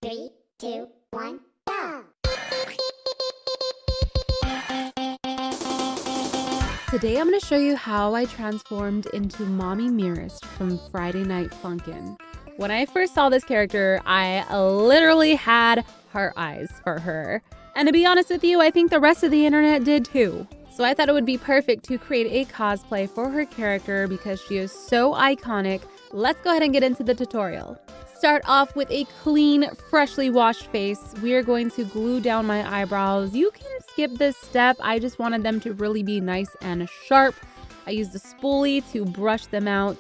3, 2, 1, go! Today I'm going to show you how I transformed into Mommy Mearest from Friday Night Funkin. When I first saw this character, I literally had heart eyes for her. And to be honest with you, I think the rest of the internet did too. So I thought it would be perfect to create a cosplay for her character because she is so iconic. Let's go ahead and get into the tutorial. Start off with a clean, freshly washed face. We are going to glue down my eyebrows. You can skip this step. I just wanted them to really be nice and sharp. I used a spoolie to brush them out.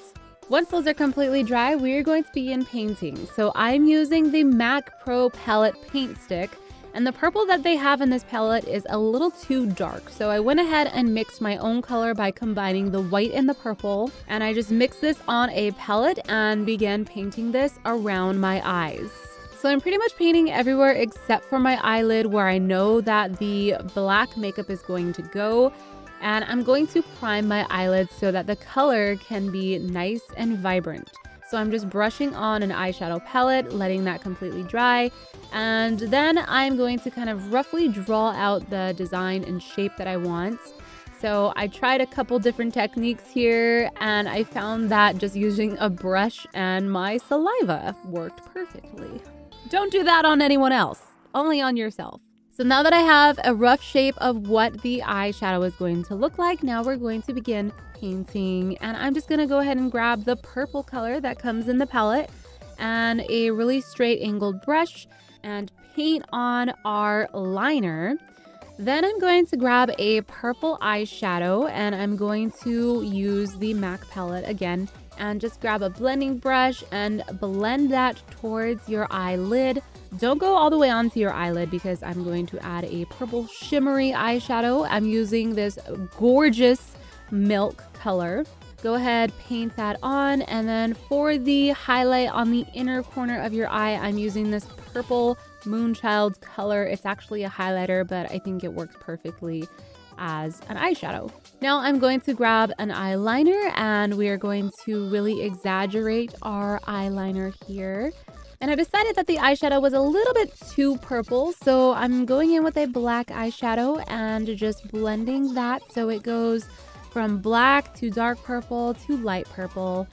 Once those are completely dry, we are going to begin painting. So I'm using the MAC Pro palette paint stick. And the purple that they have in this palette is a little too dark. So I went ahead and mixed my own color by combining the white and the purple. And I just mixed this on a palette and began painting this around my eyes. So I'm pretty much painting everywhere except for my eyelid where I know that the black makeup is going to go. And I'm going to prime my eyelids so that the color can be nice and vibrant. So I'm just brushing on an eyeshadow palette, letting that completely dry. And then I'm going to kind of roughly draw out the design and shape that I want. So I tried a couple different techniques here, and I found that just using a brush and my saliva worked perfectly. Don't do that on anyone else, only on yourself. So now that I have a rough shape of what the eyeshadow is going to look like, now we're going to begin painting. And I'm just going to go ahead and grab the purple color that comes in the palette and a really straight angled brush and paint on our liner. Then I'm going to grab a purple eyeshadow and I'm going to use the MAC palette again and just grab a blending brush and blend that towards your eyelid. Don't go all the way onto your eyelid because I'm going to add a purple shimmery eyeshadow. I'm using this gorgeous milk color. Go ahead, paint that on, and then for the highlight on the inner corner of your eye, I'm using this purple Moonchild color. It's actually a highlighter, but I think it works perfectly as an eyeshadow. Now I'm going to grab an eyeliner and we are going to really exaggerate our eyeliner here. And I decided that the eyeshadow was a little bit too purple, so I'm going in with a black eyeshadow and just blending that so it goes from black to dark purple to light purple.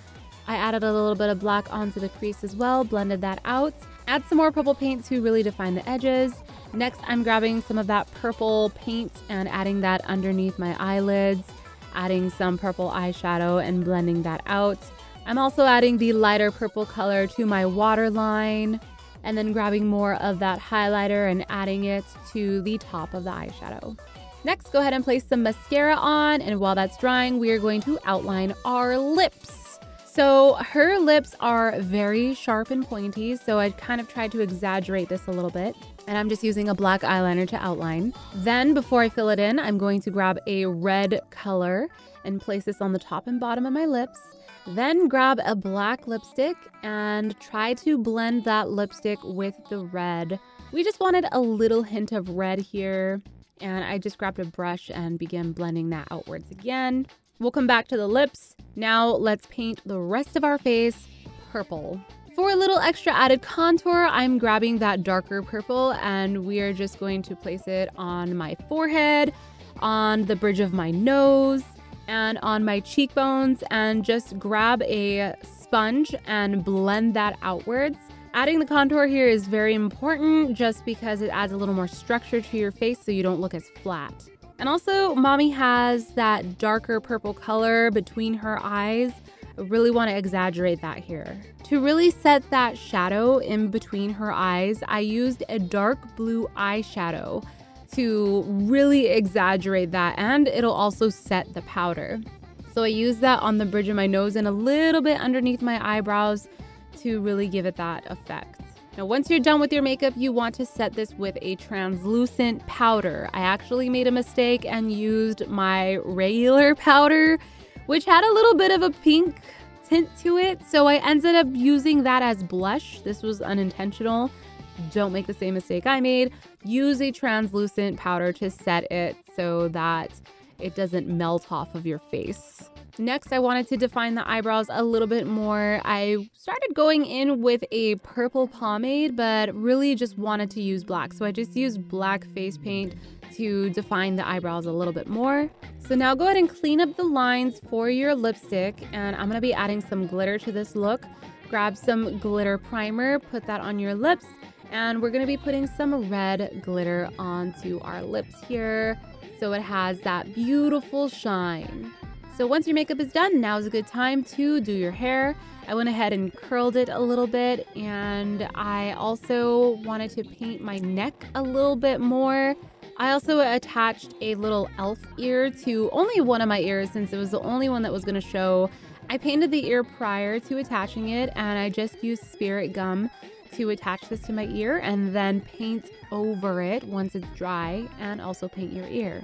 I added a little bit of black onto the crease as well, blended that out. Add some more purple paint to really define the edges. Next, I'm grabbing some of that purple paint and adding that underneath my eyelids, adding some purple eyeshadow and blending that out. I'm also adding the lighter purple color to my waterline and then grabbing more of that highlighter and adding it to the top of the eyeshadow. Next, go ahead and place some mascara on, and while that's drying, we are going to outline our lips. So her lips are very sharp and pointy, so I kind of tried to exaggerate this a little bit. And I'm just using a black eyeliner to outline. Then before I fill it in, I'm going to grab a red color and place this on the top and bottom of my lips. Then grab a black lipstick and try to blend that lipstick with the red. We just wanted a little hint of red here. And I just grabbed a brush and began blending that outwards again. We'll come back to the lips. Now let's paint the rest of our face purple. For a little extra added contour, I'm grabbing that darker purple and we are just going to place it on my forehead, on the bridge of my nose, and on my cheekbones, and just grab a sponge and blend that outwards. Adding the contour here is very important just because it adds a little more structure to your face so you don't look as flat. And also, Mommy has that darker purple color between her eyes. I really want to exaggerate that here. To really set that shadow in between her eyes, I used a dark blue eyeshadow to really exaggerate that, and it'll also set the powder. So I used that on the bridge of my nose and a little bit underneath my eyebrows to really give it that effect. Now, once you're done with your makeup, you want to set this with a translucent powder. I actually made a mistake and used my regular powder, which had a little bit of a pink tint to it. So I ended up using that as blush. This was unintentional. Don't make the same mistake I made. Use a translucent powder to set it so that it doesn't melt off of your face. Next, I wanted to define the eyebrows a little bit more. I started going in with a purple pomade, but really just wanted to use black. So I just used black face paint to define the eyebrows a little bit more. So now go ahead and clean up the lines for your lipstick, and I'm gonna be adding some glitter to this look. Grab some glitter primer, put that on your lips, and we're gonna be putting some red glitter onto our lips here so it has that beautiful shine. So once your makeup is done, now is a good time to do your hair. I went ahead and curled it a little bit, and I also wanted to paint my neck a little bit more. I also attached a little elf ear to only one of my ears since it was the only one that was going to show. I painted the ear prior to attaching it, and I just used spirit gum to attach this to my ear and then paint over it once it's dry, and also paint your ear.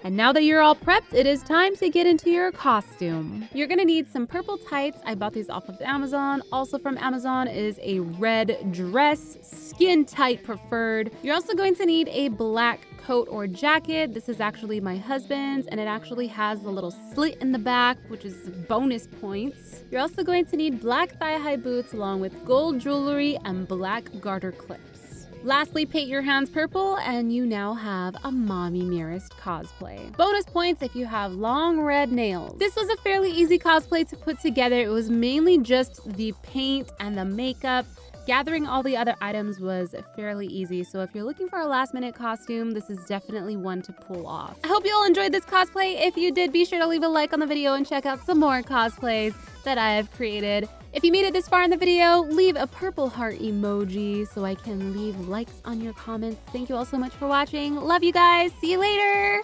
And now that you're all prepped, it is time to get into your costume. You're gonna need some purple tights. I bought these off of Amazon. Also from Amazon is a red dress, skin tight preferred. You're also going to need a black coat or jacket. This is actually my husband's, and it actually has a little slit in the back, which is bonus points. You're also going to need black thigh-high boots along with gold jewelry and black garter clips. Lastly, paint your hands purple, and you now have a Mommy Mearest cosplay. Bonus points if you have long red nails. This was a fairly easy cosplay to put together. It was mainly just the paint and the makeup. Gathering all the other items was fairly easy, so if you're looking for a last-minute costume, this is definitely one to pull off. I hope you all enjoyed this cosplay. If you did, be sure to leave a like on the video and check out some more cosplays that I have created. If you made it this far in the video, leave a purple heart emoji so I can leave likes on your comments. Thank you all so much for watching. Love you guys. See you later.